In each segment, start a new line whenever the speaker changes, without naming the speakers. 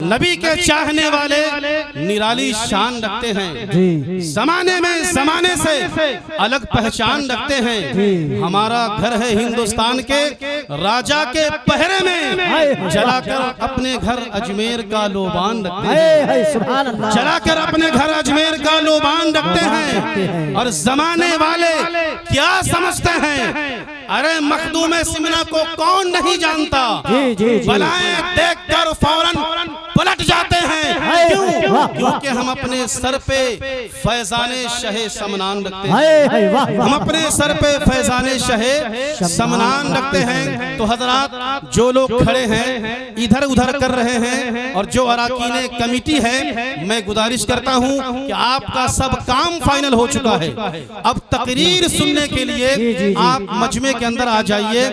نبی کے چاہنے والے نرالی شان رکھتے ہیں، زمانے میں زمانے سے الگ پہچان رکھتے ہیں۔ ہمارا گھر ہے ہندوستان کے راجہ کے پہرے میں، جلا کر اپنے گھر اجمیر کا لوبان رکھتے ہیں، جلا کر اپنے گھر اجمیر کا لوبان رکھتے ہیں۔ اور زمانے والے کیا سمجھتے ہیں؟ ارے مخدوم سمنا کو کون نہیں جانتا؟ بلائیں دیکھ کر فوراً پلٹ جاتے ہیں۔ کیوں؟ کیونکہ ہم اپنے سر پہ فیضان شہ سمنان رکھتے ہیں، ہم اپنے سر پہ فیضان شہ سمنان رکھتے ہیں۔ تو حضرات، جو لوگ کھڑے ہیں ادھر ادھر کر رہے ہیں اور جو اراکین کمیٹی ہے، میں گزارش کرتا ہوں کہ آپ کا سب کام فائنل ہو چکا ہے۔ اب تقریر سننے کے لیے آپ مجمع کے اندر آ جائیے،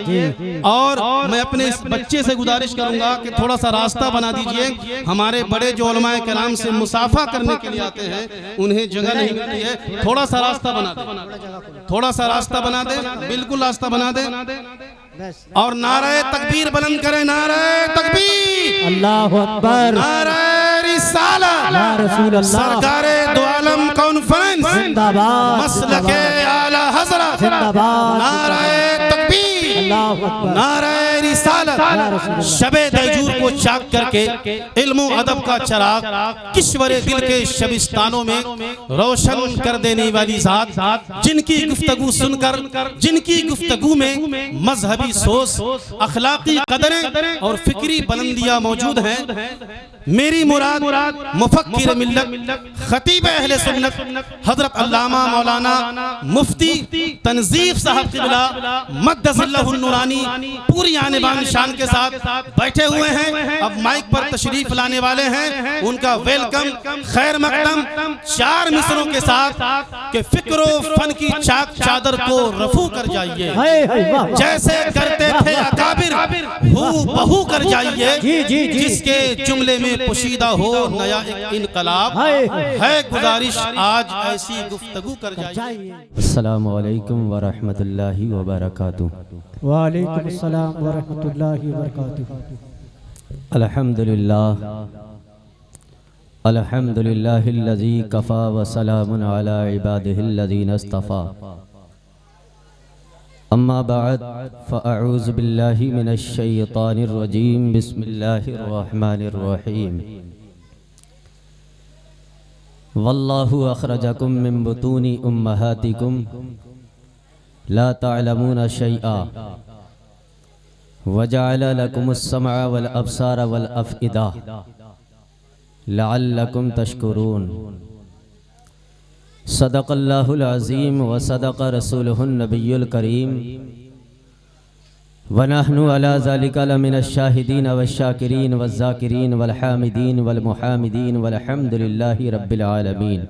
اور میں اپنے اس بچے سے گزارش کروں گا کہ تھوڑا سا راستہ بنا دیجئے۔ ہمارے بڑے جو علماء کرام سے مصافحہ کرنے کے لیے آتے ہیں انہیں جگہ نہیں ملتی ہے، تھوڑا سا راستہ بنا دیں، تھوڑا سا راستہ بنا دیں، بالکل راستہ بنا دیں، اور نعرہ تکبیر بلند کریں۔ نعرہ تکبیر، اللہ اکبر، نعرہ رسالت، سرکار دو عالم کانفرنس زندہ باد، مسلک اعلی حضرت زندہ باد، نعرہ تکبیر، نعرہ رسالت۔ شب دیجور کو چاک کر کے علم و ادب کا چراغ کشور دل کے شبستانوں میں روشن کر دینے والی ذات، جن کی گفتگو سن کر، جن کی گفتگو میں مذہبی سوچ، اخلاقی قدریں اور فکری بلندیاں موجود ہیں۔ میری مراد مفکر ملت، خطیب اہل سنت حضرت علامہ مولانا مفتی تنظیف صاحب قبلہ مقدس اللہ النورانی پوری آن بان شان کے ساتھ بیٹھے ہوئے ہیں۔ اب مائک پر تشریف لانے والے ہیں، ان کا ویلکم خیر مقدم 4 مصروں کے ساتھ کہ فکر و فن کی چاک چادر کو رفو کر جائیے، جیسے کرتے تھے اکابر ہو بہو کر جائیے، جس کے جملے میں پوشیدہ ہو نیا ایک انقلاب ہے، گزارش آج ایسی گفتگو کر جائیے۔
السلام علیکم ورحمۃ اللہ وبرکاتہ۔
وعلیکم السلام ورحمۃ اللہ وبرکاتہ۔
الحمدللہ، الحمدللہ الذی کفا وسلام علی عبادہ الذین اصطفیٰ، اما بعد فاعوذ باللہ من الشیطان الرجیم، بسم اللہ الرحمن الرحیم۔ واللہ اخرجکم من بطون امہاتکم لا تعلمون شیئا وجعل لکم السمع والابصار والافئدہ لعلکم تشکرون۔ صدق اللہ العظیم وصدق رسولہ النبی الکریم، ونحن علی ذلک لمن الشاہدین والشاکرین والذاکرین والحامدین والمحامدین والحمد للہ رب العالمین۔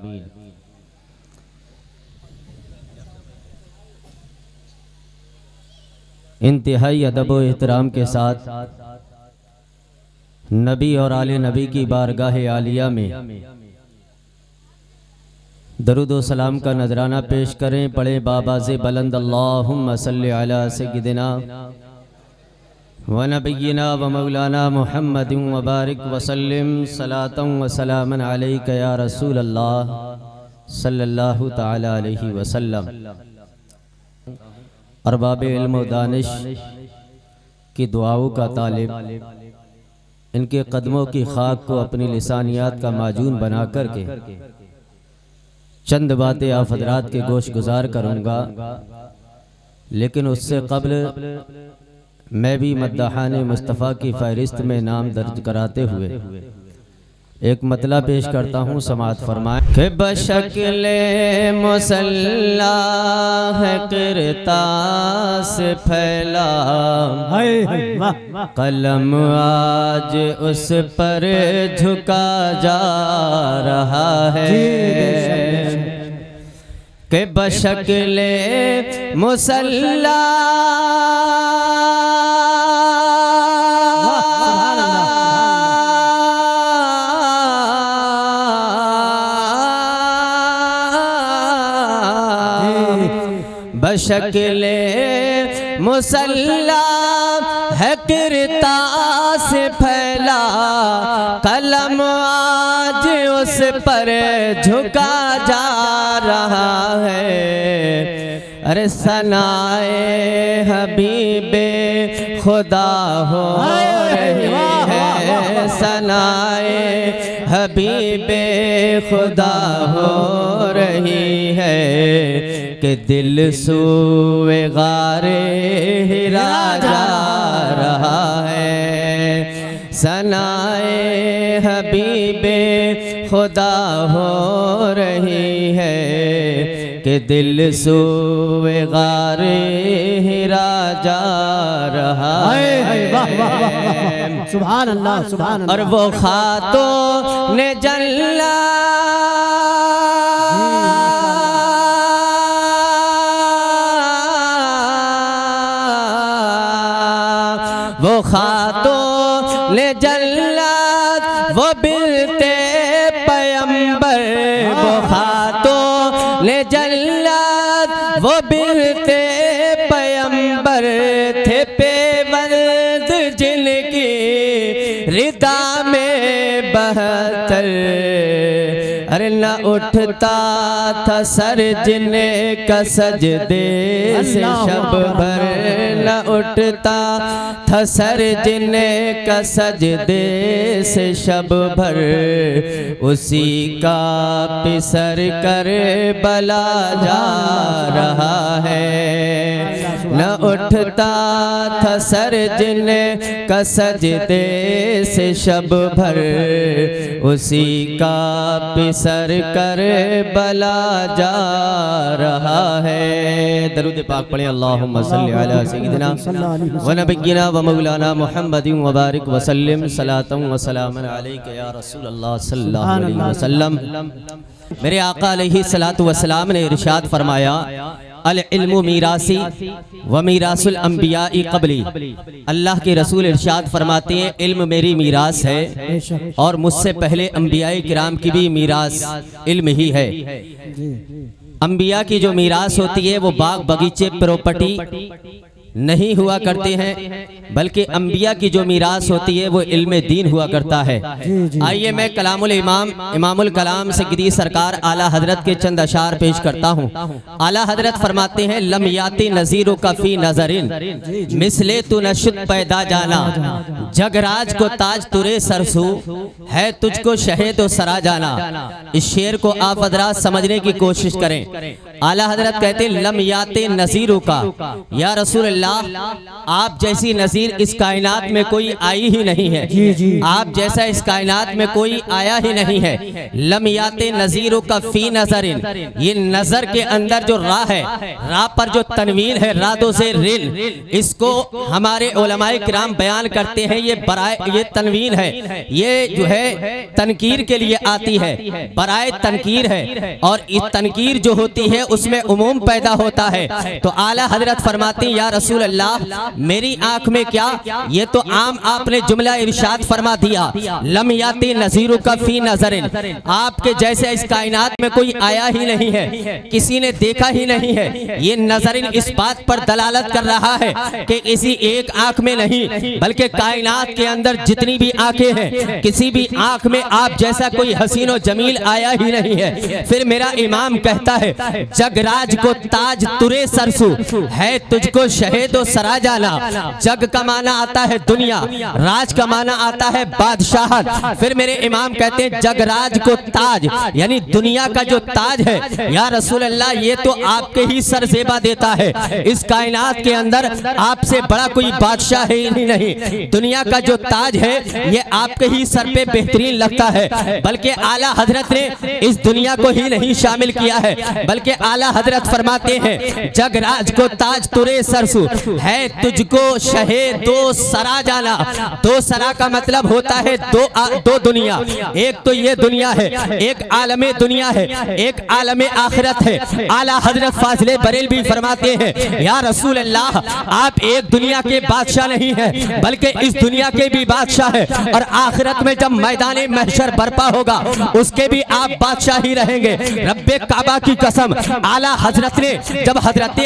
انتہائی ادب و احترام کے ساتھ نبی اور آل نبی کی بارگاہ عالیہ میں درود و سلام کا نذرانہ پیش کریں۔ پڑھیں بآواز بلند، اللہم صلی علی سیدنا و نبینا و مولانا محمد وبارک وسلم، صلاۃ و سلام علیک یا رسول اللہ صلی اللہ تعالی علیہ وسلم۔ ارباب علم و دانش کی دعاؤں کا طالب، ان کے قدموں کی خاک کو اپنی لسانیات کا معجون بنا کر کے چند باتیں آپ حضرات کے گوش گزار کروں گا، لیکن اس سے قبل میں بھی مداحان مصطفیٰ کی فہرست میں نام درج کراتے ہوئے ایک مطلب پیش کرتا ہوں، سماعت فرمائیں کہ بشکل مسلح ہے قرطاس پھیلا، قلم آج اس پر جھکا جا رہا ہے، کہ بشکل مسلح بشکل مسلح ہے قرطاس پھیلا، پھیلا قلم آج اس پر جھکا جا رہا ہے ارے ثنائے حبیب خدا ہو رہی ہے ثنائے حبیب خدا ہو رہی ہے کہ دل سوئے غار ہرا جا رہا ہے ثنائے حبیب خدا ہو رہی ہے کہ دل سوئے غار ہرا جا رہا ہے
سبحان اللہ سبحان اللہ
اور وہ خاتون جلہ وہ خاتون جلات وہ بنتے پیمبر وہ خاتون جلات وہ بنتے پیمبر تھے پیوند جن کی ردا میں بہتر ارے نہ اٹھتا تھا سر جن کا سجدے سے شب بھر نہ اٹھتا تھا سر جن کا سجدے سے شب بھر اسی کا پسر کربلا جا رہا ہے نہ اٹھتا تھا سر جن کا سجدے سے شب بھر اسی کا پسر کربلا جا رہا ہے درود پاک پڑھیں اللہم صلی علی سیدنا و نبینا و مولانا محمد و بارک وسلم صلاة و سلام علیک یا رسول اللہ صلی اللہ علیہ وسلم میرے آقا علیہ السلام نے ارشاد فرمایا العلم میراثی و میراث الانبیاء قبلی اللہ کے رسول ارشاد فرماتے ہیں علم میری میراث ہے اور مجھ سے پہلے انبیاء کرام کی بھی میراث علم ہی ہے انبیاء کی جو میراث ہوتی ہے وہ باغ باغیچے پراپرٹی نہیں ہوا کرتے ہیں بلکہ انبیاء کی جو میراث ہوتی ہے وہ علم دین ہوا کرتا ہے آئیے میں کلام الامام امام الکلام سیدی سرکار اعلیٰ حضرت کے چند اشعار پیش کرتا ہوں اعلیٰ حضرت فرماتے ہیں لم یاتی نظیرو کا فی نظرن مثلے تو نشد پیدا جانا جگ راج کو تاج ترے سرسو ہے تجھ کو شہد و سرا جانا اس شعر کو آپ حضرات سمجھنے کی کوشش کریں اعلیٰ حضرت کہتے ہیں لم یاتی نظیرو کا یا رسول اللہ آپ جیسی نظیر اس کائنات میں کوئی آئی ہی نہیں ہے آپ جیسا اس کائنات میں کوئی آیا ہی نہیں ہے لم یاتی نظیرو کا فی نظرن یہ نظر کے اندر جو راہ ہے راہ پر جو تنوین ہے رادوں سے ریل اس کو ہمارے علماء کرام بیان کرتے ہیں یہ تنوین ہے یہ جو ہے تنکیر کے لیے آتی ہے برائے تنکیر ہے اور یہ تنکیر جو ہوتی ہے اس میں عموم پیدا ہوتا ہے تو اعلیٰ حضرت فرماتے ہیں یا رسول اللہ میری آنکھ میں کیا یہ تو عام آپ نے جملہ ارشاد فرما دیا لم یاتی نظیرو کا فی نظرن آپ کے جیسے اس کائنات میں کوئی آیا ہی نہیں ہے کسی نے دیکھا ہی نہیں ہے یہ نظرن اس بات پر دلالت کر رہا ہے کہ کسی ایک آنکھ میں نہیں بلکہ کائنات کے اندر جتنی بھی آنکھیں ہیں کسی بھی آنکھ میں آپ جیسا کوئی حسین و جمیل آیا ہی نہیں ہے پھر میرا امام کہتا ہے جگ راج کو تاج ترے سرسو ہے تجھ کو شہد و سرا جانا جگ کا معنی آتا ہے دنیا راج کا معنی آتا ہے بادشاہت پھر میرے امام کہتے ہیں جگ راج کو تاج یعنی دنیا کا جو تاج ہے یا رسول اللہ یہ تو آپ کے ہی سر زیبا دیتا ہے اس کائنات کے اندر آپ سے بڑا کوئی بادشاہ ہی نہیں دنیا کا جو تاج ہے یہ آپ کے ہی سر پہ بہترین لگتا ہے بلکہ اعلیٰ حضرت نے اس دنیا کو ہی نہیں شامل کیا ہے بلکہ اعلیٰ حضرت فرماتے ہیں جگ راج کو تاج ترے سرسو ہے تجھ کو شہد دو سرا جانا دو سرا کا مطلب ہوتا ہے دو دنیا ایک تو یہ دنیا ہے ایک عالم دنیا ہے ایک عالم آخرت ہے اعلیٰ حضرت فاضل بریلوی فرماتے ہیں یا رسول اللہ آپ ایک دنیا کے بادشاہ نہیں ہیں بلکہ اس دنیا کے بھی بادشاہ ہیں اور آخرت میں جب میدان محشر برپا ہوگا اس کے بھی آپ بادشاہ ہی رہیں گے رب کعبہ کی قسم اعلیٰ حضرت نے جب حضرت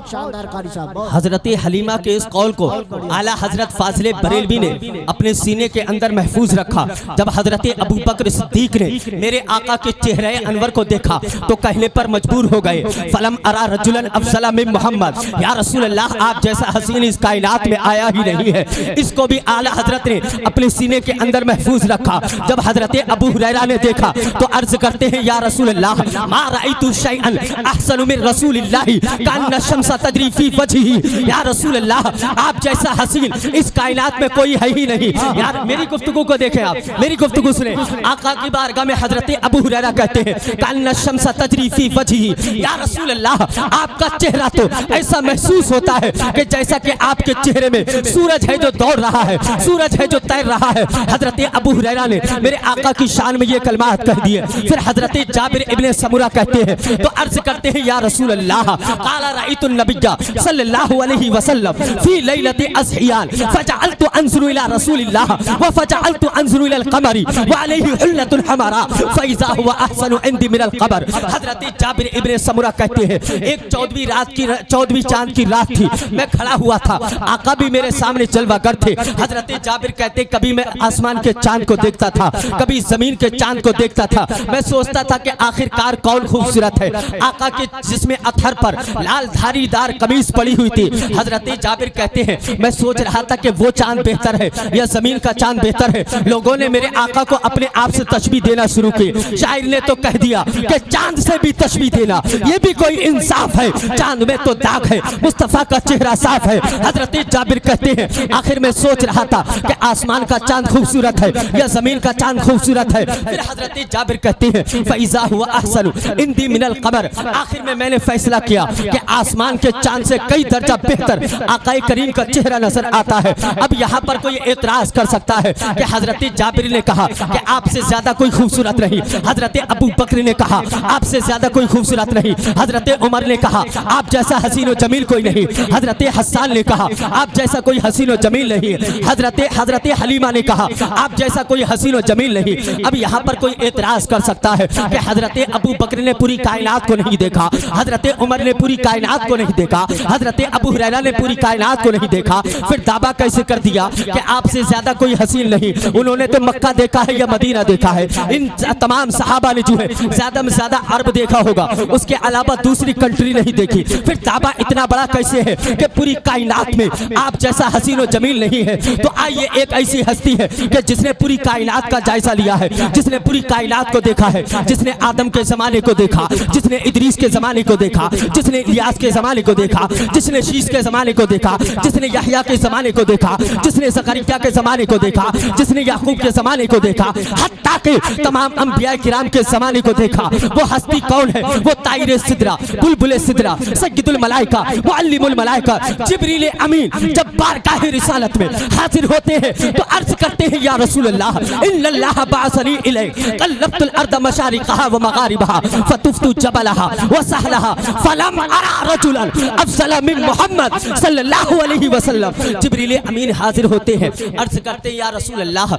بہت شاندار قاری صاحب.
حضرت حلیمہ کے اس قول کو اعلیٰ حضرت فاضل بریلوی نے اپنے سینے کے اندر محفوظ رکھا. جب حضرت ابو بکر صدیق نے میرے آقا کے چہرے انور کو دیکھا تو کہنے پر مجبور ہو گئے, فلم ارا رجلا افضل من محمد, یا رسول اللہ آپ جیسا حسین اس کائنات میں آیا ہی نہیں ہے. اس کو بھی اعلیٰ حضرت نے اپنے سینے کے اندر محفوظ رکھا. جب حضرت ابو ہریرہ نے دیکھا تو عرض کرتے ہیں, یا رسول اللہ ما رأیت شیئا احسن من رسول اللہ کأن الشمس تجری فی وجہہ. یا رسول اللہ آپ جیسا حسین اس کائنات میں کوئی ہے ہی نہیں. یار میری گفتگو کو دیکھیں, آپ میری گفتگو سنیں. آقا کی بارگاہ میں حضرت ابو ہریرہ کہتے ہیں, کأن الشمس تجری فی وجہہ. یا رسول اللہ آپ کا چہرہ تو ایسا محسوس ہوتا ہے کہ جیسا کہ آپ کے چہرے میں سورج ہے جو دوڑ رہا ہے, سورج ہے جو تیر رہا ہے. حضرت ابو ہریرہ نے میرے آقا کی شان میں یہ کلمات کہہ دیے. پھر حضرت جابر ابن سمرہ کہتے ہیں تو عرض کرتے ہیں, یا رسول اللہ قال رأیت النبی صلی اللہ علیہ وسلم فی لیلۃ اضحیان فجعلت انظر الی رسول اللہ وفجعلت انظر الی القمر وعلیہ حلۃ حمراء فاذا هو احسن عندی من القمر. حضرت جابر ابن سمرہ کہتے ہیں, ایک 14ویں چاند کی رات تھی, میں کھڑا ہوا تھا, آقا بھی میرے سامنے جلوہ گر تھے. حضرت جابر کہتے کبھی میں آسمان کے چاند کو دیکھتا تھا, کبھی زمین کے چاند کو دیکھتا تھا. میں سوچتا تھا کہ آخر کار کون خوبصورت ہے. آقا کے جسم اطہر پر لال دھاری دار قمیص پڑی ہوئی تھی. حضرت جابر کہتے ہیں میں سوچ رہا تھا کہ وہ چاند بہتر ہے یا زمین کا چاند بہتر ہے. لوگوں نے میرے آقا کو اپنے آپ سے تشبیہ دینا شروع کی. شاعر نے تو کہہ دیا کہ چاند سے بھی تشبیہ دینا یہ بھی کوئی انصاف ہے, چاند میں تو داغ ہے, مصطفیٰ کا چہرہ صاف ہے. حضرت جابر کہتے ہیں آخر میں سوچ رہا تھا کہ آسمان کا چاند خوبصورت ہے یا زمین کا چاند خوبصورت ہے. پھر حضرت جابر کہتے ہیں فَإِذَا هُوَ أَحْسَنُ عِنْدِي مِنَ الْقَمَرِ. آخر میں نے فیصلہ کیا کہ آسمان کے چاند سے کئی درجہ بہتر آقا کریم کا چہرہ نظر آتا ہے. اب یہاں پر کوئی اعتراض کر سکتا ہے کہ حضرت جابر نے کہا کہ آپ سے زیادہ کوئی خوبصورت نہیں. حضرت ابو بکر نے کہا آپ سے زیادہ کوئی خوبصورت نہیں. حضرت عمر نے کہا آپ جیسا حسین و جمیل کوئی نہیں. حضرت حسان نے کہا آپ جیسا کوئی حسین و جمیل نہیں. حضرت حلیمہ نے کہا آپ جیسا کوئی حسین و جمیل نہیں. اب یہاں پر کوئی اعتراض کر سکتا ہے کہ حضرت ابو بکر نے پوری کائنات کو نہیں دیکھا, حضرت عمر نے پوری کائنات کو نہیں دیکھا, حضرت ابو ہریرہ نے پوری کائنات کو نہیں دیکھا. پھر دعویٰ کیسے کر دیا کہ آپ سے زیادہ کوئی حسین نہیں, انہوں نے تو مکہ دیکھا ہے یا مدینہ دیکھا ہے. ان تمام صحابہ نے جو ہے زیادہ میں زیادہ عرب دیکھا ہوگا, اس کے علاوہ دوسری کنٹری نہیں دیکھی. پھر دعویٰ اتنا بڑا کیسے ہے کہ پوری کائنات میں آپ جیسا حسین و جمیل نہیں ہے. تو آئیے ایک ایسی ہستی ہے کہ جس نے پوری کائنات کا جائزہ لیا ہے, جس نے پوری کائنات کو دیکھا ہے, جس نے آدم کے زمانے کو دیکھا, جس نے ادریس کے زمانے کو دیکھا, جس نے الیاس کے زمانے کو دیکھا, جس نے شیش کے زمانے کو دیکھا, جس نے یحییٰ کے زمانے کو دیکھا, جس نے زکریا کے زمانے کو دیکھا, جس نے یعقوب کے زمانے کو دیکھا, حتیٰ کہ تمام انبیاء کرام کے زمانے کو دیکھا. وہ ہستی کون ہے؟ وہ طائر سدرہ, بلبل سدرہ, سید الملائکہ, معلم الملائکہ, جبریل امین. جب بارگاہ رسالت میں حاضر ہوتے ہیں تو عرض کرتے ہیں یا رسول اللہ ان اللہ بعثنی الیک قلبت الارض مشارقها ومغاربها فطفت جبلها وسهلها فلم ارى رجلا افضل من محمد صلی اللہ علیہ وسلم. جبریل امین حاضر ہوتے ہیں, عرض کرتے ہیں یا رسول اللہ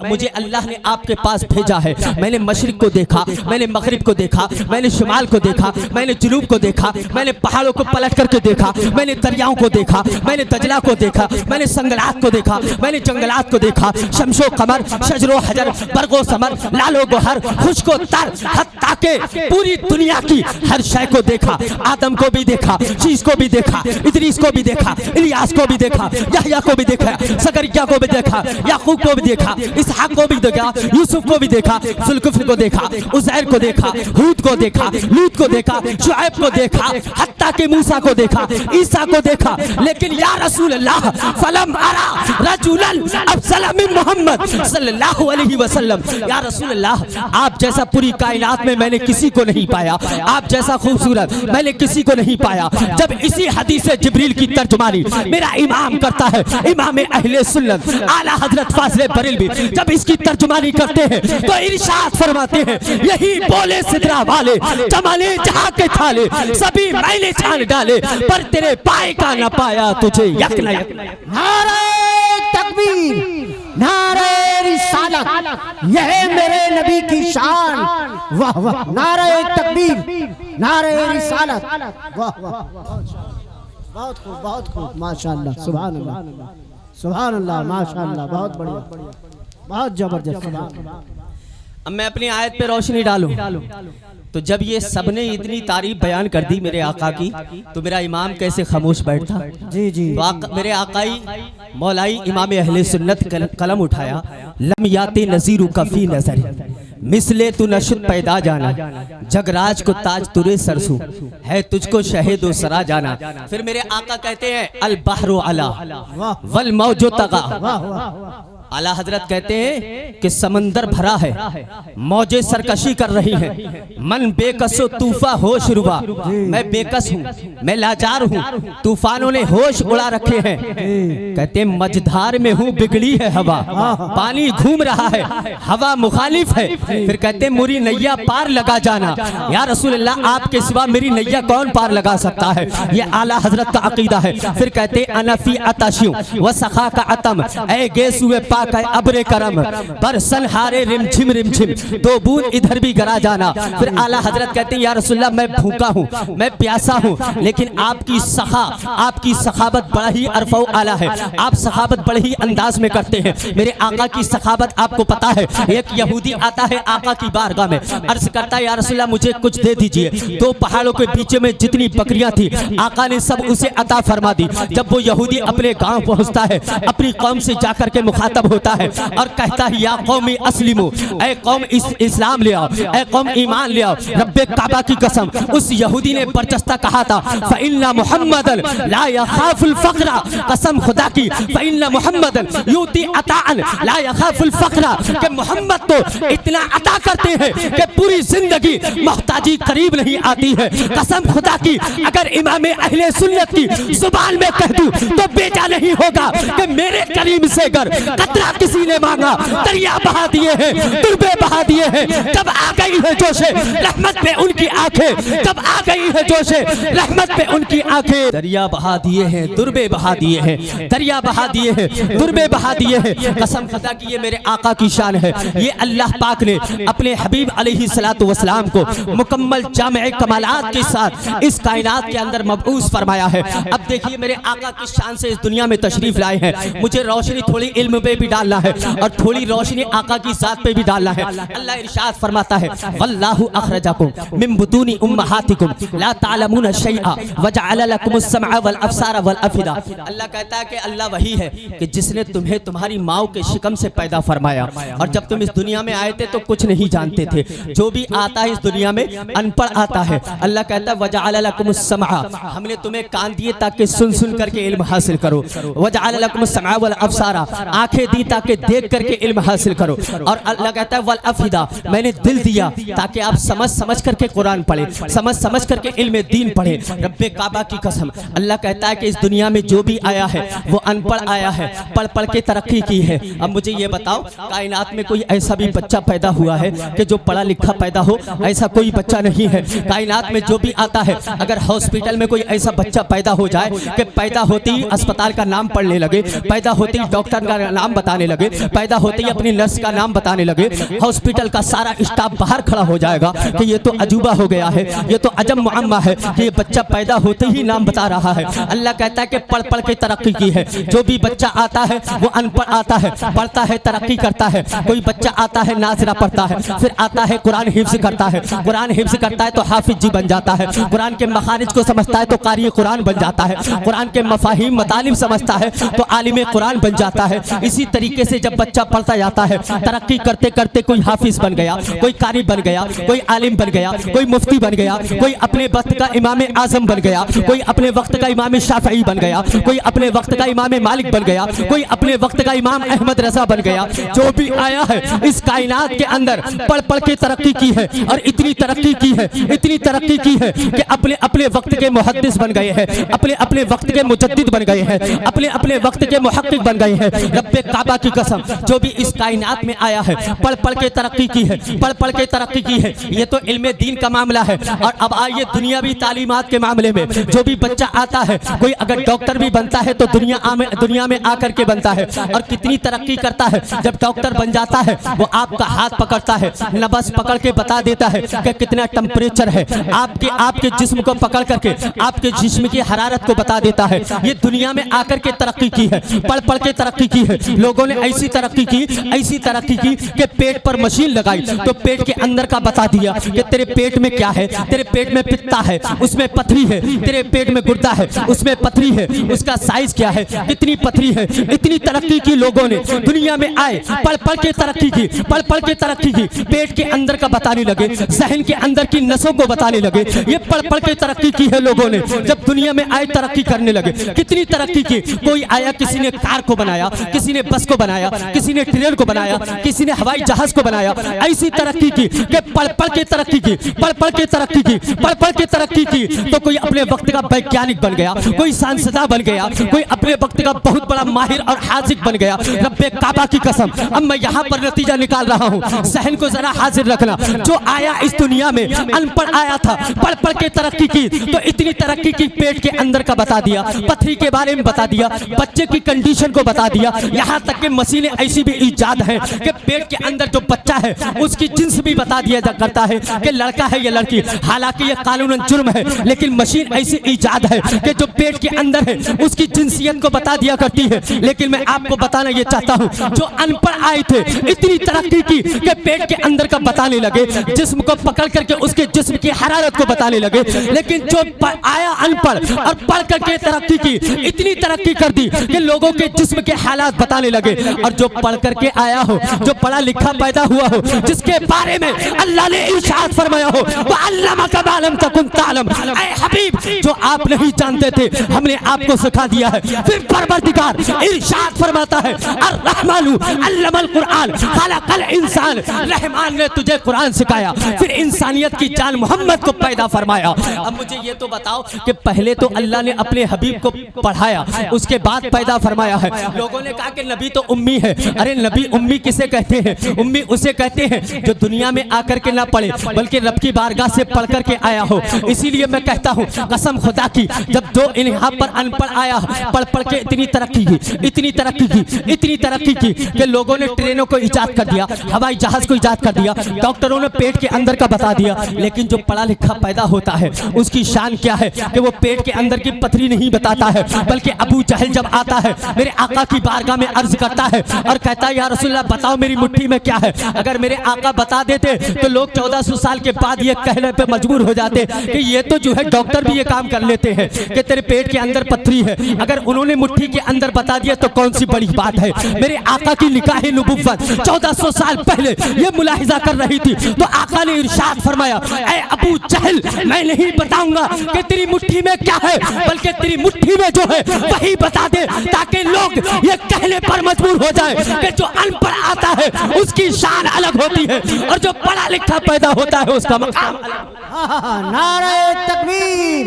مجھے اللہ نے آپ کے پاس بھیجا ہے. میں نے مشرق کو دیکھا, میں نے مغرب کو دیکھا, میں نے شمال کو دیکھا, میں نے جنوب کو دیکھا, میں نے پہاڑوں کو پلٹ کر کے دیکھا, میں نے دریاؤں کو دیکھا, میں نے دجلہ کو دیکھا, میں نے سنگلات کو دیکھا, میں نے جنگلات کو دیکھا, شمس و قمر, شجر و حجر, برگ و ثمر, لال و گوہر, خشک و تر, حتیٰ کہ پوری دنیا کی ہر شے کو دیکھا. آدم کو بھی دیکھا, شیش کو بھی دیکھا, ادریس کو بھی دیکھا, الیاس کو بھی دیکھا, یحییٰ کو بھی دیکھا, زکریا کو بھی دیکھا, یعقوب کو بھی دیکھا, اسحاق کو بھی دیکھا, یوسف کو بھی دیکھا, ذوالکفل کو دیکھا, عزیر کو دیکھا, ہود کو دیکھا, لوط کو دیکھا, شعیب کو دیکھا, حتیٰ کہ موسیٰ کو دیکھا, عیسیٰ کو دیکھا. لیکن یا رسول اللہ فلم ارى رجلا افضل من محمد صلی اللہ علیہ وسلم. یا رسول اللہ آپ جیسا پوری کائنات میں نے کسی کو نہیں پایا, آپ جیسا خوبصورت میں نے کسی کو نہیں پایا. جب اسی حدیث جبریل کی ترجمانی میرا امام کرتا ہے, امام اہل سنت اعلیٰ حضرت فاضل بریلوی, جب اس کی ترجمانی کرتے ہیں تو ارشاد فرماتے ہیں یہی بولے سدرہ والے جمالے جہاں کے تھالے سبھی میں نے چھان ڈالے پر تیرے پائے کا نہ پایا تجھے یک نہ یک.
نعرہ تکبیر, نعرہ رسالت, یہ ہے میرے نبی کی شان. واہ واہ, نعرہ تکبیر, نعرہ رسالت, واہ واہ. بہت خوب بہت خوب ماشاءاللہ سبحان اللہ سبحان اللہ ماشاءاللہ بہت بڑھیا بہت زبردست سبحان اللہ۔
اب میں اپنی آیت پہ روشنی ڈالوں تو جب یہ سب نے اتنی تعریف بیان کر دی میرے آقا کی تو میرا امام کیسے خاموش بیٹھتا؟
جی جی
تو میرے آقائی مولائی امام اہل سنت قلم اٹھایا، لم یاتی نظیر کفی نظر مثلے تو نشد پیدا جانا، جگراج کو تاج ترے سرسو ہے تجھ کو شہد و سرا جانا۔ پھر میرے آقا کہتے ہیں البحر علا والموج تغا، اعلیٰ حضرت کہتے ہیں کہ سمندر بھرا ہے، موجیں سرکشی کر رہی ہیں، من بے کس و طوفاں ہوش ربا، میں بے کس ہوں، میں لاچار ہوں، طوفانوں نے ہوش اڑا رکھے ہیں۔ کہتے ہیں مجدھار میں ہوں بگڑی ہے ہوا، پانی گھوم رہا ہے، ہوا مخالف ہے۔ پھر کہتے ہیں موری نیا پار لگا جانا، یا رسول اللہ آپ کے سوا میری نیا کون پار لگا سکتا ہے؟ یہ اعلیٰ حضرت کا عقیدہ ہے۔ پھر کہتے ہیں انا فی عطشوں و سخا کا عتم، اے گیس ہوئے پاک ہے ابر کرم، برسن ہارے رمجھم رمجھم، دو بون ادھر بھی گرا جانا۔ پھر اعلیٰ حضرت کہتے ہیں یا رسول اللہ میں بھوکا ہوں، میں پیاسا ہوں، لیکن آپ کی سخا، آپ کی سخاوت بڑا ہی عرف و اعلیٰ ہے، آپ سخاوت بڑے ہی انداز میں کرتے ہیں۔ میرے آقا کی سخاوت آپ کو پتا ہے، ایک یہودی آتا ہے آقا کی بارگاہ میں، عرض کرتا ہے یا رسول اللہ مجھے کچھ دے دیجئے۔ دو پہاڑوں کے بیچ میں جتنی بکریاں تھی آقا نے سب اسے عطا فرما دی۔ جب وہ یہودی اپنے گاؤں پہنچتا ہے، اپنی قوم سے جا کر کے مخاطب ہوتا ہے اور کہتا ہے یا قوم اسلمو، اے قوم اسلام لے آؤ، اے قوم ایمان لے آؤ۔ رب کعبہ کی قسم اس یہودی نے برجستہ کہا تھا فإن محمد لا يخاف الفقر، قسم خدا کی فإن محمد یؤتی عطاء لا يخاف الفقر، کہ محمد تو اتنا عطا کرتے ہیں کہ پوری زندگی محتاجی قریب نہیں آتی ہے۔ قسم خدا کی اگر امام اہل سنت کی زبان میں کہہ دوں تو بیجا نہیں ہوگا کہ میرے کریم سے گر قطرہ کسی نے مانگا، دریا بہا دیے ہیں، دربے بہا دیے ہیں۔ جب آ گئی ہے جوش رحمت پہ ان کی آنکھیں، جب آ گئی ہے جوش رحمت پہ ان کی آنکھیں، دریا بہا دیے ہیں، دربے بہا دیے ہیں، دریا بہا دیے ہیں، دربے بہا دیے ہیں۔ قسم خدا کی یہ میرے آقا کی شان ہے۔ یہ اللہ پاک نے اپنے حبیب علیہ السلام کو مکمل جامع کمالات کے ساتھ اس کائنات کے اندر مبعوث فرمایا ہے۔ اب دیکھیے میرے آقا کی شان سے اس دنیا میں تشریف لائے ہیں، مجھے روشنی تھوڑی علم پہ بھی ڈالنا ہے اور تھوڑی روشنی آقا کی ذات پہ بھی ڈالنا ہے۔ اللہ ارشاد فرماتا ہے واللہ اخرجکم من بطون امہاتکم لا تعلمون شیئا وجعل لکم السمع والابصار والافئدہ۔ اللہ کہتا ہے کہ اللہ وہی ہے کہ جس نے تمہیں تمہاری ماں کے شکم سے پیدا فرمایا، اور جب تم اس دنیا میں آئے تھے تو کچھ نہیں جانتے تھے، جو بھی آتا ہے اس دنیا میں ان پڑھ آتا ہے۔ اللہ کہتا ہے وجعل لکم السمع، ہم نے تمہیں کان دیے تاکہ سن سن کر کے علم حاصل کرو، وجعل لکم السمع والابصار، آنکھیں دی تاکہ دیکھ کر کے علم حاصل کرو، اور اللہ کہتا ہے والافئدہ، میں نے دل دیا تاکہ آپ سمجھ سمجھ کر کے قرآن پڑھیں، سمجھ سمجھ کر کے علم دین پڑھیں۔ رب کعبہ کی قسم اللہ کہتا ہے کہ اس دنیا میں جو بھی آیا ہے وہ ان پڑھ آیا ہے، پڑھ پڑھ کے ترقی کی ہے۔ اب مجھے یہ بتاؤ کائنات میں کوئی ایسا بھی بچہ پیدا ہوا ہے کہ جو پڑھا لکھا پیدا ہو؟ ایسا کوئی بچہ نہیں ہے۔ کائنات میں جو بھی آتا ہے، اگر ہاسپٹل میں کوئی ایسا بچہ پیدا ہو جائے کہ پیدا ہوتی ہی اسپتال کا نام پڑھنے لگے، پیدا ہوتی ہی ڈاکٹر کا نام بتانے لگے، پیدا ہوتے ہی اپنی نرس کا نام بتانے لگے، ہاسپٹل کا سارا اسٹاف باہر کھڑا ہو جائے گا کہ یہ تو عجوبہ ہو گیا ہے، یہ تو عجب معمہ ہے کہ یہ بچہ پیدا ہوتے ہی نام بتا رہا ہے۔ اللہ کہتا ہے کہ پڑھ پڑھ کے ترقی کی ہے۔ جو بھی بچہ آتا ہے وہ ان پڑھ آتا ہے، پڑھتا ہے ترقی کرتا ہے۔ کوئی بچہ آتا ہے ناظرہ پڑھتا ہے، پھر آتا ہے قرآن حفظ کرتا ہے، قرآن حفظ کرتا ہے تو حافظ جی بن جاتا ہے، قرآن کے مخارج کو سمجھتا ہے تو قاری قرآن بن جاتا ہے، قرآن کے مفاہیم مطالب سمجھتا ہے تو عالم قرآن بن جاتا ہے۔ اسی طریقے سے جب بچہ پڑھتا جاتا ہے ترقی کرتے کرتے کوئی حافظ بن گیا، کوئی قاری بن گیا، کوئی عالم بن گیا، کوئی مفتی بن گیا، کوئی اپنے وقت کا امام اعظم بن گیا، کوئی اپنے وقت کا امام شافعی بن گیا، کوئی اپنے وقت کا امام مالک بن گیا، کوئی اپنے وقت کا امام احمد رضا بن گیا۔ جو بھی آیا ہے اس کائنات کے اندر پڑھ پڑھ کے ترقی کی ہے، اور اتنی ترقی کی ہے، اتنی ترقی کی ہے کہ اپنے اپنے وقت کے محدث بن گئے ہیں، اپنے اپنے وقت کے مجدد بن گئے ہیں، اپنے اپنے وقت کے محقق بن گئے ہیں۔ رب کعبہ کی قسم، جو بھی اس کائنات میں آیا ہے پڑھ پڑھ کے ترقی کی ہے، پڑھ پڑھ کے ترقی کی ہے۔ یہ تو علم دین کا معاملہ ہے، اور اب آئیے دنیاوی تعلیمات کے معاملے میں۔ جو بھی بچہ آتا ہے، کوئی اگر ڈاکٹر بھی بنتا ہے تو دنیا میں آ کر کے بنتا ہے، اور کتنی ترقی کرتا ہے۔ جب ڈاکٹر بن جاتا ہے وہ آپ کا ہاتھ پکڑتا ہے، نبض پکڑ کے بتا دیتا ہے کہ کتنا ٹمپریچر ہے، آپ کے جسم کو پکڑ کر کے آپ کے جسم کی حرارت کو بتا دیتا ہے۔ یہ دنیا میں آ کر کے ترقی کی ہے، پڑھ پڑھ کے ترقی کی ہے۔ لوگوں نے ایسی ترقی کی کہ پیٹ پر مشین لگائی تو پیٹ کے اندر کا بتا دیا کہ تیرے پیٹ میں کیا ہے، تیرے پیٹ میں پتا ہے، اس میں پتھری ہے، تیرے پیٹ میں گردہ ہے، اس میں پتھری ہے، اس کا سائز کیا ہے، کتنی پتھری ہے۔ اتنی ترقی کی لوگوں نے، دنیا میں آئے پڑھ پڑھ کے ترقی کی، پڑھ پڑھ کے ترقی کی، پیٹ کے اندر کا بتانے لگے، ذہن کے اندر کی نسوں کو بتانے لگے۔ یہ پڑھ پڑھ کے ترقی کی ہے لوگوں نے، جب دنیا میں آئے ترقی کرنے لگے۔ کتنی ترقی کی، کوئی آیا کسی نے کار کو بنایا، کسی نے بس کو بنایا، کسی نے ٹرین کو بنایا، کسی نے ہوائی جہاز کو بنایا۔ ایسی ترقی کی کہ پڑھ پڑھ کے ترقی کی، پڑھ پڑھ کے ترقی کی، پڑھ پڑھ کے ترقی کی، تو کوئی اپنے وقت کا ویگیانک بن گیا، کوئی سائنسداں بن گیا، کوئی اپنے وقت کا بہت بڑا ماہر اور حاذق بن گیا۔ رب کعبہ کی قسم، اب میں یہاں پر نتیجہ نکال رہا ہوں، ذہن کو ذرا حاضر رکھنا۔ جو آیا اس دنیا میں ان پڑھ آیا تھا، پڑھ پڑھ کے ترقی کی، تو اتنی ترقی کی پیٹ کے اندر کا بتا دیا، پتھری کے بارے میں بتا دیا، بچے کی کنڈیشن کو بتا دیا، یہاں تک کہ مشینیں ایسی بھی ایجاد ہیں کہ پیٹ کے اندر جو بچہ ہے اس کی جنس بھی بتا دیا کرتا ہے کہ لڑکا ہے یا لڑکی۔ حالانکہ یہ قانوناً جرم ہے، لیکن مشین ایسی ایجاد ہے کہ جو پیٹ کے اندر ہے اس کی جنسیت کو بتا دیا کرتی ہے۔ لیکن میں آپ کو بتانا یہ چاہتا ہوں، جو ان پڑھ آئے تھے اتنی ترقی کی کہ پیٹ کے اندر کا بتانے لگے، جسم کو پکڑ کر کے اس کے جسم کی حرارت کو بتانے لگے۔ لیکن جو آیا ان پڑھ اور پڑھ کر کے ترقی کی، اتنی ترقی کر دی کہ لوگوں کے جسم کے حالات بتانے لگے۔ اور جو پڑھ کر کے آیا ہو، جو پڑھا لکھا پیدا ہوا ہو، جس کے بارے میں اللہ نے ارشاد فرمایا ہو وَعَلَّمَكَ مَا لَمْ تَكُنْ تَعْلَمْ، اے حبیب جو آپ نہیں جانتے تھے ہم نے آپ کو سکھا دیا ہے۔ پھر پروردگار ارشاد فرماتا ہے الرحمن علم القرآن خلق الانسان، رحمان نے تجھے قرآن سکھایا، پھر انسانیت کی جان محمد کو پیدا فرمایا۔ اب مجھے یہ تو بتاؤ کہ پہلے تو اللہ نے اپنے حبیب کو پڑھایا، اس کے بعد پیدا فرمایا ہے۔ لوگوں نے کہا کہ نبی تو امی ہے، ارے نبی امی کسے کہتے ہیں؟ امی اسے کہتے ہیں جو دنیا میں آ کر کے نہ پڑھے بلکہ رب کی بارگاہ سے پڑھ کر کے آیا ہو۔ اسی لیے میں کہتا ہوں قسم خدا کی، جب جو یہاں پر ان پڑھ آیا پڑھ پڑھ کے اتنی ترقی کی، اتنی ترقی کی، اتنی ترقی کی کہ لوگوں نے ٹرینوں کو ایجاد کر دیا، ہوائی جہاز کو ایجاد کر دیا، ڈاکٹروں نے پیٹ کے اندر کا بتا دیا۔ لیکن جو پڑھا لکھا پیدا ہوتا ہے اس کی شان کیا ہے کہ وہ پیٹ کے اندر کی پتھری نہیں بتاتا ہے، بلکہ ابو جہل جب آتا ہے میرے آقا کی بارگاہ میں عرض کرتا ہے اور کہتا ہے یا رسول اللہ بتاؤ میری مٹھی میں کیا ہے۔ اگر میرے آقا بتا دیتے تو لوگ 1400 سال کے بعد یہ کہنے پہ مجبور ہو جاتے کہ یہ تو جو ہے ڈاکٹر بھی یہ کام کر لیتے ہیں کہ تیرے پیٹ کے اندر پتھری ہے۔ اگر انہوں نے مٹھی کے اندر بتا دیا تو کون سی بڑی بات ہے۔ میرے آقا کی نکاح نبوت 1400 سال پہلے یہ ملاحظہ کر رہی تھی تو آقا نے ارشاد فرمایا اے ابو جہل میں نہیں بتاؤں گا کہ تیری مٹھی میں کیا ہے، بلکہ تیری مٹھی میں جو ہے وہی بتا دے، تاکہ لوگ یہ کہنے پر مجبور ہو جائے کہ جو ان پڑھ آتا ہے اس کی شان الگ ہوتی ہے اور جو پڑھا لکھا پیدا ہوتا ہے اس کا مقام الگ۔
نعرہ تکبیر،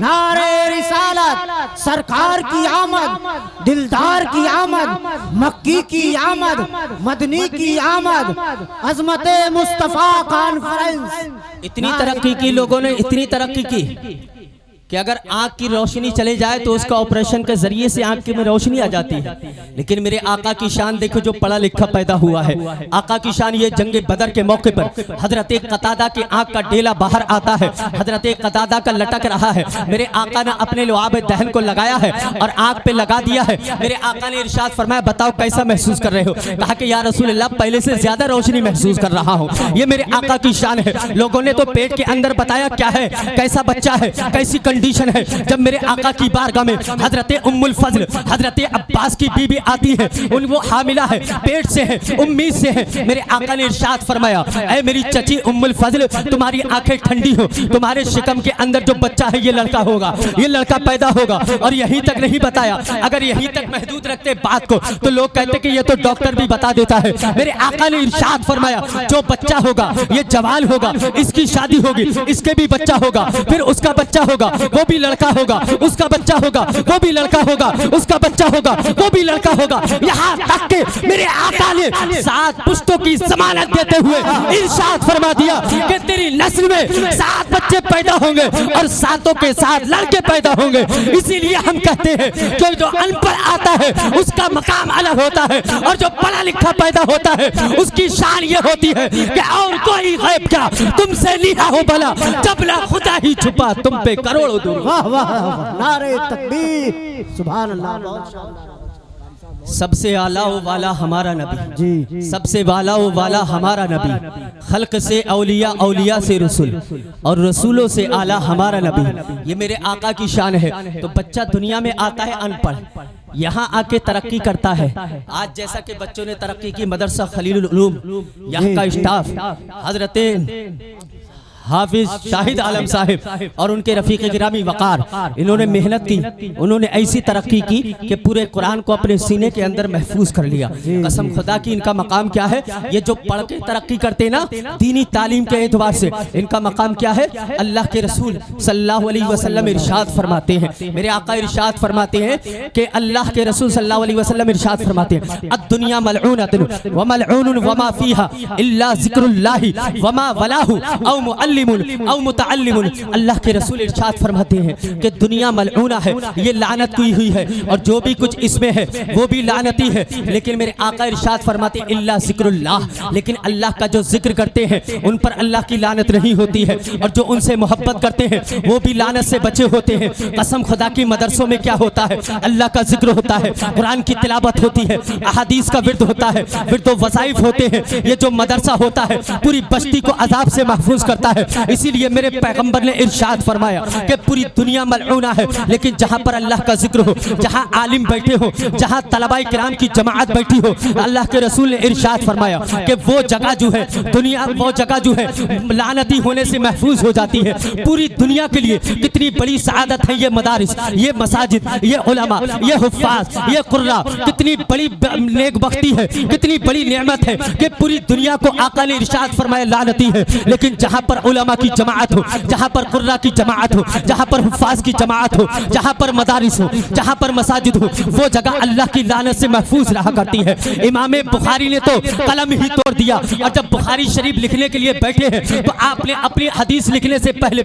نعرہ رسالت، سرکار کی آمد، دلدار کی آمد، مکی کی آمد، مدنی کی آمد، عظمت مصطفیٰ کانفرنس۔
اتنی ترقی کی لوگوں نے، اتنی ترقی کی کہ اگر آنکھ کی روشنی چلے جائے تو اس کا آپریشن کے ذریعے سے آنکھ میں روشنی آ جاتی ہے۔ لیکن میرے آقا کی شان دیکھو جو پڑھا لکھا پیدا ہوا ہے۔ آقا کی شان یہ جنگ بدر کے موقع پر حضرت قتادہ کی آنکھ کا ڈیلا باہر آتا ہے، حضرت قتادہ کا لٹک رہا ہے، میرے آقا نے اپنے لعاب دہن کو لگایا ہے اور آنکھ پہ لگا دیا ہے۔ میرے آقا نے ارشاد فرمایا بتاؤ کیسا محسوس کر رہے ہو؟ کہا کہ یا رسول اللہ پہلے سے زیادہ روشنی محسوس کر رہا ہوں۔ یہ میرے آقا کی شان ہے۔ لوگوں نے تو پیٹ کے اندر بتایا کیا ہے، کیسا بچہ ہے، کیسی کنڈیشن ہے۔ جب میرے آقا کی بارگاہ میں حضرت ام الفضل حضرت عباس کی بیوی آتی ہے، ان وہ حاملہ ہے، پیٹ سے ہے، امید سے ہے، میرے آقا نے ارشاد فرمایا اے میری چچی ام الفضل تمہاری آنکھیں ٹھنڈی ہو، تمہارے شکم کے اندر جو بچہ ہے یہ لڑکا ہوگا، یہ لڑکا پیدا ہوگا۔ اور یہیں تک نہیں بتایا، اگر یہیں تک محدود رکھتے بات کو تو لوگ کہتے کہ یہ تو ڈاکٹر بھی بتا دیتا ہے۔ میرے آقا نے ارشاد فرمایا جو بچہ ہوگا یہ جوان ہوگا، اس کی شادی ہوگی، اس کے بھی بچہ ہوگا، پھر اس کا بچہ ہوگا، وہ بھی لڑکا ہوگا، اس کا بچہ ہوگا، وہ بھی لڑکا ہوگا، اس کا بچہ ہوگا، وہ بھی لڑکا ہوگا، یہاں تک کہ میرے آقا نے 7 پشتوں کی ضمانت دیتے ہوئے ارشاد فرما دیا کہ تیری نسل میں 7 بچے پیدا ہوں گے اور 7 کے 7 لڑکے پیدا ہوں گے۔ اسی لیے ہم کہتے ہیں کہ جو ان پڑھ آتا ہے اس کا مقام الگ ہوتا ہے، اور جو پڑھا لکھا پیدا ہوتا ہے اس کی شان یہ ہوتی ہے کہ اور کوئی غیب کیا تم سے لیہا ہو بھلا، جب لا خدا ہی چھپا تم پہ کروڑوں دور۔
واہ واہ واہ، نعرہ تکبیر، سبحان اللہ۔
سب سے اعلیٰ و والا ہمارا نبی،
جی
سب سے والا و والا ہمارا نبی، خلق سے اولیاء، اولیاء سے رسول، اور رسولوں سے اعلیٰ ہمارا نبی۔ یہ میرے آقا کی شان ہے۔ تو بچہ دنیا میں آتا ہے ان پڑھ، یہاں آ کے ترقی کرتا ہے۔ آج جیسا کہ بچوں نے ترقی کی، مدرسہ خلیل العلوم یہاں کا اسٹاف، حضرت حافظ شاہد عالم صاحب اور ان کے رفیق گرامی وقار، انہوں نے محنت کی، انہوں نے ایسی ترقی کی کہ پورے قرآن کو اپنے سینے کے اندر محفوظ کر لیا۔ قسم خدا کی ان کا مقام کیا ہے؟ یہ جو پڑھ کے ترقی کرتے نا دینی تعلیم کے اعتبار سے، ان کا مقام کیا ہے؟ اللہ کے رسول صلی اللہ علیہ وسلم ارشاد فرماتے ہیں، میرے آقا ارشاد فرماتے ہیں کہ اللہ کے رسول صلی اللہ علیہ وسلم ارشاد فرماتے ہیں الدنیا ملعونۃ وملعون وما فیها الا ذکر اللہ وما ولاہ او او متعلم۔ اللہ کے رسول ارشاد فرماتے ہیں کہ دنیا ملعونہ ہے، یہ لعنت کی ہوئی ہے، اور جو بھی کچھ اس میں ہے وہ بھی لعنتی ہے، لیکن میرے آقا ارشاد فرماتے ہیں الا ذکر اللہ، لیکن اللہ کا جو ذکر کرتے ہیں ان پر اللہ کی لعنت نہیں ہوتی ہے، اور جو ان سے محبت کرتے ہیں وہ بھی لعنت سے بچے ہوتے ہیں۔ قسم خدا کی مدرسوں میں کیا ہوتا ہے؟ اللہ کا ذکر ہوتا ہے، قرآن کی تلاوت ہوتی ہے، احادیث کا ورد ہوتا ہے، ورد و وظائف ہوتے ہیں۔ یہ جو مدرسہ ہوتا ہے پوری بستی کو عذاب سے محفوظ کرتا ہے۔ اسی لیے میرے پیغمبر نے ارشاد فرمایا کہ پوری دنیا ملعونہ ہے، لیکن جہاں پر اللہ کا ذکر ہو، جہاں عالم بیٹھے ہو، جہاں طلباء کرام کی جماعت بیٹھی ہو، اللہ کے رسول نے ارشاد فرمایا کہ وہ جگہ جو ہے دنیا، وہ جگہ جو ہے لعنتی ہونے سے محفوظ ہو جاتی ہے۔ پوری دنیا کے لیے کتنی بڑی سعادت ہے یہ مدارس، یہ مساجد، یہ علماء، یہ حفاظ، یہ قراء، کتنی بڑی نیک بختی ہے، کتنی بڑی نعمت ہے کہ پوری دنیا کو آقا نے ارشاد فرمایا لعنتی ہے، لیکن جہاں پر علماء کی جماعت ہو، جہاں پر قراء کی جماعت ہو، جہاں پر حفاظ کی جماعت ہو، جہاں پر مدارس ہو، جہاں پر مساجد ہو، وہ جگہ اللہ کی لعنت سے محفوظ رہا کرتی ہے۔ امام بخاری نے تو قلم ہی توڑ دیا، اور جب بخاری شریف لکھنے کے لیے بیٹھے ہیں تو آپ نے اپنی حدیث لکھنے سے پہلے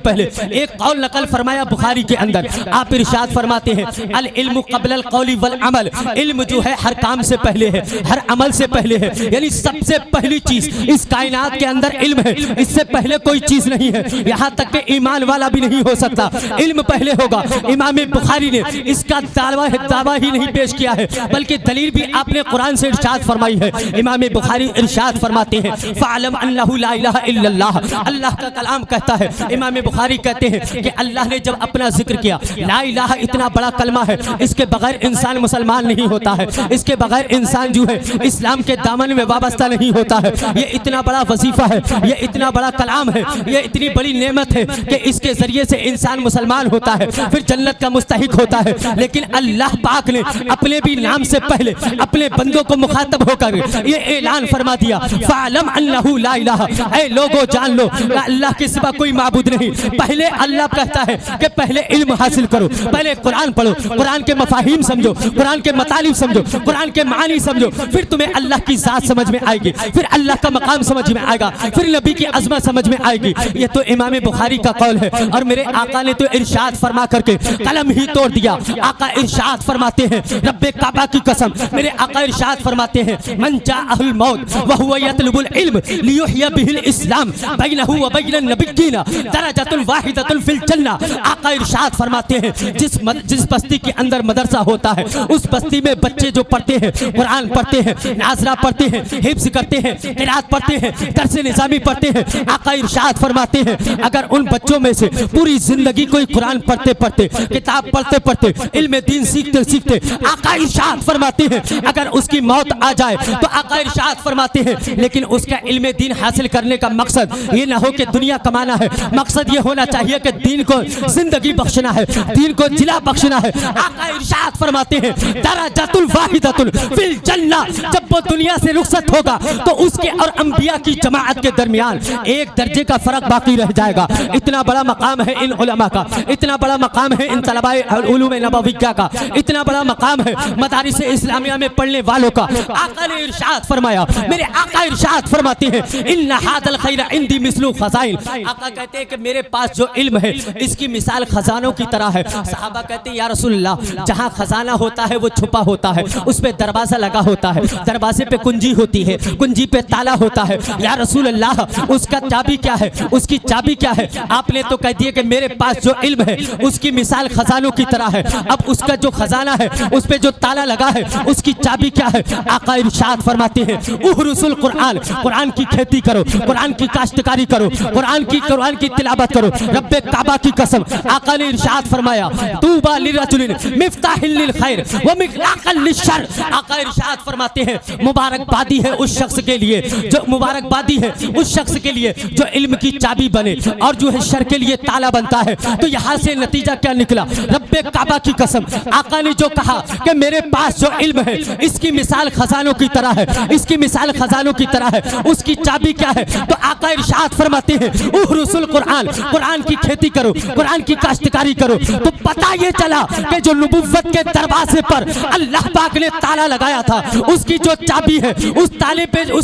ایک قول نقل فرمایا بخاری کے اندر۔ آپ ارشاد فرماتے ہیں العلم قبل القول والعمل، علم جو ہے ہر کام سے پہلے ہے، ہر عمل سے پہلے ہے، یعنی سب سے پہلی چیز اس کائنات کے اندر علم ہے، اس سے پہلے کوئی چیز نہیں ہے، یہاں تک کہ ایمان والا بھی نہیں ہو سکتا، علم پہلے ہوگا۔ امام بخاری نے اس کا دعویٰ ہی نہیں پیش کیا ہے بلکہ دلیل بھی آپ نے قرآن سے ارشاد فرمائی ہے۔ امام بخاری ارشاد فرماتے ہیں فَعْلَمْ أَنَّهُ لَا إِلَهَ إِلَّا اللَّهُ، اللہ کا کلام کہتا ہے، امام بخاری کہتے ہیں کہ اللہ نے جب اپنا ذکر کیا، لا الہ اتنا بڑا کلمہ ہے، اس کے بغیر انسان مسلمان نہیں ہوتا ہے، اس کے بغیر انسان جو ہے اسلام کے دامن میں وابستہ نہیں ہوتا ہے۔ یہ اتنا بڑا وظیفہ ہے، یہ اتنا بڑا کلام ہے، یہ اتنی بڑی نعمت ہے کہ اس کے ذریعے سے انسان مسلمان ہوتا ہے، پھر جنت کا مستحق ہوتا ہے۔ لیکن اللہ پاک نے اپنے بھی نام سے پہلے اپنے بندوں کو مخاطب ہو کر یہ اعلان فرما دیا فَعْلَمْ أَنَّهُ لَا إِلَهَ، اے لوگو جان لو اللہ کے سوا کوئی معبود نہیں۔ پہلے اللہ کہتا ہے کہ پہلے علم حاصل کرو، پہلے قرآن پڑھو، قرآن کے مفاہیم سمجھو، قرآن کے مطالب سمجھو، قرآن کے معنی سمجھو، پھر تمہیں اللہ کی ذات سمجھ میں آئے گی، پھر اللہ کا مقام سمجھ میں آئے گا، پھر نبی کی عظمت سمجھ میں آئے گی۔ یہ تو امام بخاری کا قول ہے، اور میرے آقا نے تو ارشاد فرما کر کے قلم ہی توڑ دیا۔ آقا ارشاد فرماتے ہیں رب کعبہ کی قسم، میرے آقا ارشاد فرماتے ہیں من جاءہ الموت وہو یطلب العلم لیحیی بہ الاسلام بینہ وبین النبیین درجۃ واحدۃ فی الجنہ۔ آقا ارشاد فرماتے ہیں جس بستی کے اندر مدرسہ ہوتا ہے اس بستی میں بچے جو پڑھتے ہیں، قرآن پڑھتے ہیں، ناظرہ پڑھتے ہیں، حفظ کرتے ہیں، قرات پڑھتے ہیں، درس نظامی پڑھتے ہیں، آقا ارشاد فرماتے ہیں اگر ان بچوں میں سے پوری زندگی کوئی قرآن پڑھتے پڑھتے، کتاب پڑھتے پڑھتے، علم دین سیکھتے سیکھتے، آقا ارشاد فرماتے ہیں اگر اس کی موت آ جائے تو آقا ارشاد فرماتے ہیں لیکن اس کا علم دین حاصل کرنے کا مقصد یہ نہ ہو کہ دنیا کمانا ہے، مقصد یہ ہونا چاہیے کہ دین کو زندگی بخشنا ہے، دین کو جلا بخشنا ہے۔ آقا ارشاد فرماتے ہیں درجۃ واحدۃ فی الجنہ، جب جب وہ دنیا سے رخصت ہوگا تو اس کے اور انبیاء کی جماعت کے درمیان ایک درجے کا فرق باقی رہ جائے گا. اتنا بڑا مقام ہے ان علماء کا, اتنا بڑا مقام ہے ان طلباء علوم نبویہ کا, اتنا بڑا مقام ہے مدارس اسلامیہ میں پڑھنے والوں کا. آقا نے ارشاد فرمایا, میرے آقا ارشاد فرماتے ہیں ان ھذا الخیر عندی مثل خزائن. آقا کہتے ہیں کہ میرے پاس جو علم ہے اس کی مثال خزانوں کی طرح ہے. صحابہ کہتے ہیں یا رسول اللہ, جہاں خزانہ ہوتا ہے وہ چھپا ہوتا ہے, اس پہ دروازہ لگا ہوتا ہے, دروازے پہ کنجی ہوتی ہے, کنجی پہ تالا ہوتا ہے. یا رسول اللہ اس کا چابی کیا ہے, اس کی چابی کیا ہے؟ آپ نے تو کہہ دیا کہ میرے پاس جو علم ہے اس کی مثال خزانوں کی طرح ہے. اب اس کا جو خزانہ ہے اس پہ جو تالا لگا ہے اس کی چابی کیا ہے؟ آقا ارشاد فرماتے ہیں احرس القرآن, قرآن کی کھیتی کرو, قرآن کی کاشتکاری کرو, قرآن کی تلاوت کرو. رب کعبہ کی قسم, آقا نے ارشاد فرمایا طوبی لرجل مفتاح للخیر ومغلاقا للشر. آقا ارشاد فرماتے ہیں مبارکبادی ہے اس شخص کے لیے جو مبارکبادی ہے اس شخص کے لیے جو علم کی چابی بنے اور جو ہے شر کے لیے تالا بنتا ہے. تو یہاں سے نتیجہ کیا نکلا؟ رب کعبہ کی قسم, آقا نے جو کہا کہ میرے پاس جو علم ہے اس کی مثال خزانوں کی طرح ہے, اس کی مثال خزانوں کی طرح ہے, اس کی چابی کیا ہے؟ تو آقا ارشاد فرماتے ہیں احرس القرآن, قرآن کی کھیتی کرو, قرآن کی کاشتکاری کرو. تو پتہ یہ چلا کہ جو نبوت کے دروازے پر اللہ پاک نے تالا لگایا تھا اس کی جو چابی ہے, اس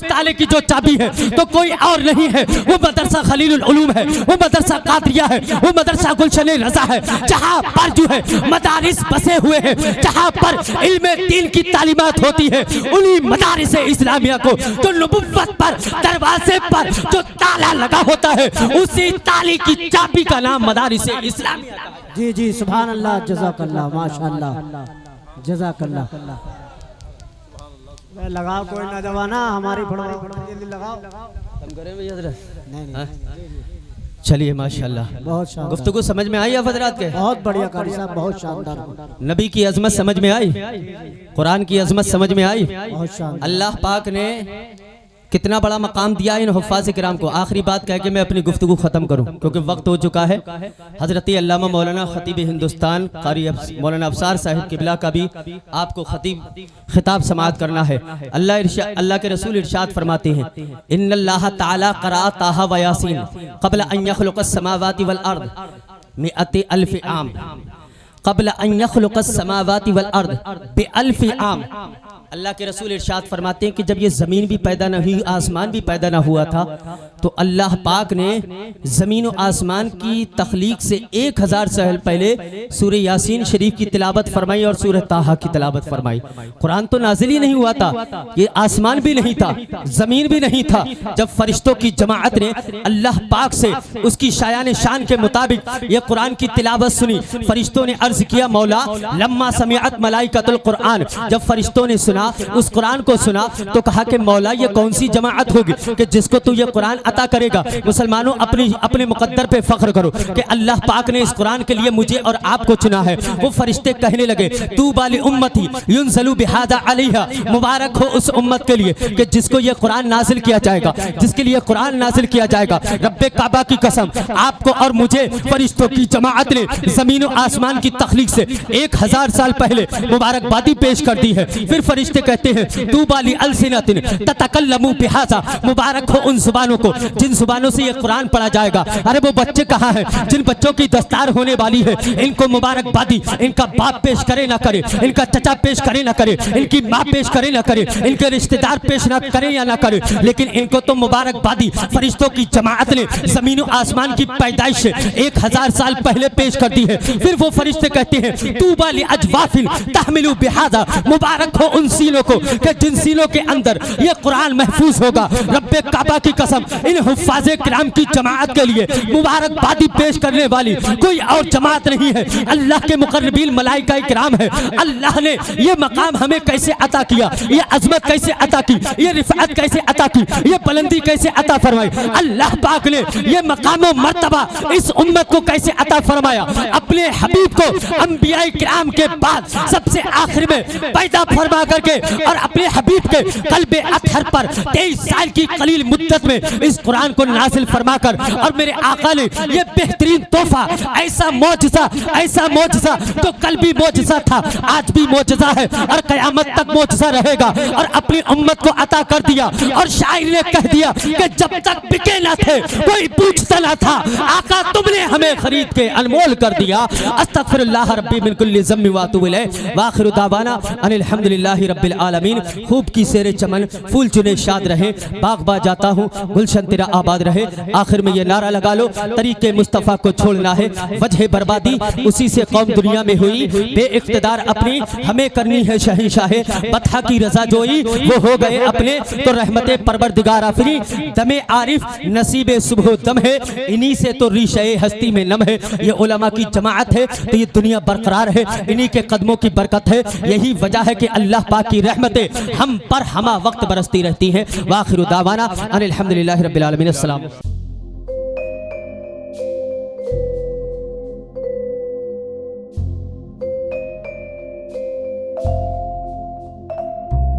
تالے کی جو چابی ہے تو کوئی اور نہیں ہے, وہ مدرسہ خلیل العلوم ہے, وہ مدرسہ قادریہ ہے, وہ مدرسہ گلشن رضا ہے, جہاں پر جو ہے مدارس بسے ہوئے ہیں, جہاں پر علم دین کی تعلیمات ہوتی ہے. انہی مدارس اسلامیہ کو جو نبوت پر دروازے پر جو تالا لگا ہوتا ہے اسی تالے کی چابی کا نام مدارس اسلامیہ.
جی جی سبحان اللہ, جزاک اللہ, ماشاءاللہ, جزاک اللہ. لگاؤ کوئی نوجوان ہماری جلدی لگاؤ.
چلیے ماشاءاللہ,
بہت شاندار,
گفتگو سمجھ میں آئی آپ حضرات کے؟
بہت بڑھیا قاری صاحب, بہت شاندار.
نبی کی عظمت سمجھ میں آئی, قرآن کی عظمت سمجھ میں آئی.
بہت شاندار.
اللہ پاک نے کتنا بڑا مقام دیا ان حفاظ کرام کو. آخری بات کہہ کے میں اپنی گفتگو ختم کروں کیونکہ وقت ہو چکا ہے. حضرت علامہ مولانا خطیب ہندوستان قاری مولانا افسار صاحب قبلہ کا بھی آپ کو خطاب سماعت کرنا ہے. اللہ کے رسول ارشاد فرماتے ہیں ان اللہ تعالی قرأ طٰہٰ و یاسین قبل ان یخلق السماوات والارض 100,000 عام, قبل ان یخلق السماوات والارض ب1000 عام. اللہ کے رسول ارشاد فرماتے ہیں کہ جب یہ زمین بھی پیدا نہ ہوئی, آسمان بھی پیدا نہ ہوا تھا, تو اللہ پاک نے زمین و آسمان کی تخلیق سے 1000 سال پہلے سورہ یاسین شریف کی تلاوت فرمائی اور سورہ طٰہٰ کی تلاوت فرمائی. قرآن تو نازل ہی نہیں ہوا تھا, یہ آسمان بھی نہیں تھا, زمین بھی نہیں تھا. جب فرشتوں کی جماعت نے اللہ پاک سے اس کی شایان شان کے مطابق یہ قرآن کی تلاوت سنی, فرشتوں نے عرض کیا مولا لما سمعت ملائکۃ القرآن, جب فرشتوں نے سنا اس قرآن کو سنا تو کہا کہ مولا یہ کون سی جماعت ہوگی کہ جس کو تو یہ قرآن عطا کرے گا. مسلمانوں اپنے مقدر پہ فخر کرو کہ اللہ پاک نے اس قرآن کے لیے مجھے اور آپ کو چنا ہے. وہ فرشتے کہنے لگے طوبیٰ لأمتی ینزل بہذا علیہا, مبارک ہو اس امت کے لیے کہ جس کو یہ قرآن نازل کیا جائے گا, جس کے لیے قرآن نازل کیا جائے گا. رب کعبہ کی قسم, آپ کو اور مجھے فرشتوں کی جماعت نے زمین و آسمان کی تخلیق سے 1000 سال پہلے مبارکبادی پیش کر دی ہے. پھر فرشتے کہتے ہیں طوبیٰ لألسنۃ تتکلم بہذا, مبارک ہو ان زبانوں کو جن زبانوں سے یہ قرآن پڑھا جائے گا. ارے وہ بچے کہاں ہیں جن بچوں کی دستار ہونے والی ہے, ان کو مبارکبادی, ان کا باپ پیش کرے نہ کرے, ان کا چچا پیش کرے نہ کرے, ان کی ماں پیش کرے نہ کرے, ان کے رشتہ دار پیش نہ کرے یا نہ کرے, لیکن ان کو تو مبارکبادی فرشتوں کی جماعت نے زمین و آسمان کی پیدائش سے 1000 سال پہلے پیش کر دی ہے. پھر وہ فرشتے کہتے ہیں طوبیٰ لأجواف تحمل بہذا, مبارک ہو ان سینوں کو کہ جن سینوں کے اندر یہ قرآن محفوظ ہوگا. رب کعبہ کی قسم, ان حفاظ کرام کی جماعت کے لیے مبارکبادی پیش کرنے والی کوئی اور جماعت نہیں ہے, اللہ کے مقربین ملائکہ کرام ہے. اللہ نے یہ مقام ہمیں کیسے عطا کیا, یہ عظمت کیسے عطا کی, یہ رفعت کیسے عطا کی, یہ بلندی کیسے عطا فرمائی. اللہ پاک نے یہ مقام و مرتبہ اس امت کو کیسے عطا فرمایا. اپنے حبیب کو انبیاء کرام کے بعد سب سے آخر میں پیدا فرما کر کے اور اپنے حبیب کے قلب اطہر پر 23 سال کی قلیل مدت میں اس قرآن کو نازل فرما کر، اور میرے آقا نے یہ بہترین تحفہ، ایسا معجزہ جو قلبی معجزہ تھا آج بھی معجزہ ہے اور قیامت تک معجزہ رہے گا، اور اپنی امت کو عطا کر دیا۔ اور شاعر نے کہہ دیا کہ جب تک بکے نہ تھے کوئی پوچھتا نہ تھا، آقا تم نے ہمیں خرید کے انمول کر دیا۔ استغفر اللہ ربی من کل ذنب واتوب الیہ، وآخر دعوانا ان الحمدللہ رب العالمین۔ خوب کی سیر چمن، پھول چنے شاد رہے، باغ با جاتا ہوں گلشن تیرا آباد رہے۔ آخر میں یہ نعرہ لگا لو، طریق مصطفیٰ کو چھوڑنا ہے، وجہ بربادی اسی سے قوم دنیا میں ہوئی، بے اقتدار اپنی ہمیں کرنی ہے شہنشاہ، بطحہ کی رضا جوئی وہ ہو گئے اپنے، تو رحمت پروردگار آفری، دم عارف نصیب صبح و دم ہے، انہی سے تو ریشہ ہستی میں نم ہے۔ یہ علماء کی جماعت ہے تو یہ دنیا برقرار ہے، انہی کے قدموں کی برکت ہے، یہی وجہ ہے کہ اللہ پاک کی رحمتیں ہم پر ہمہ وقت برستی رہتی ہیں۔ وآخر دعوانا ان الحمدللہ رب العالمین۔ السلام۔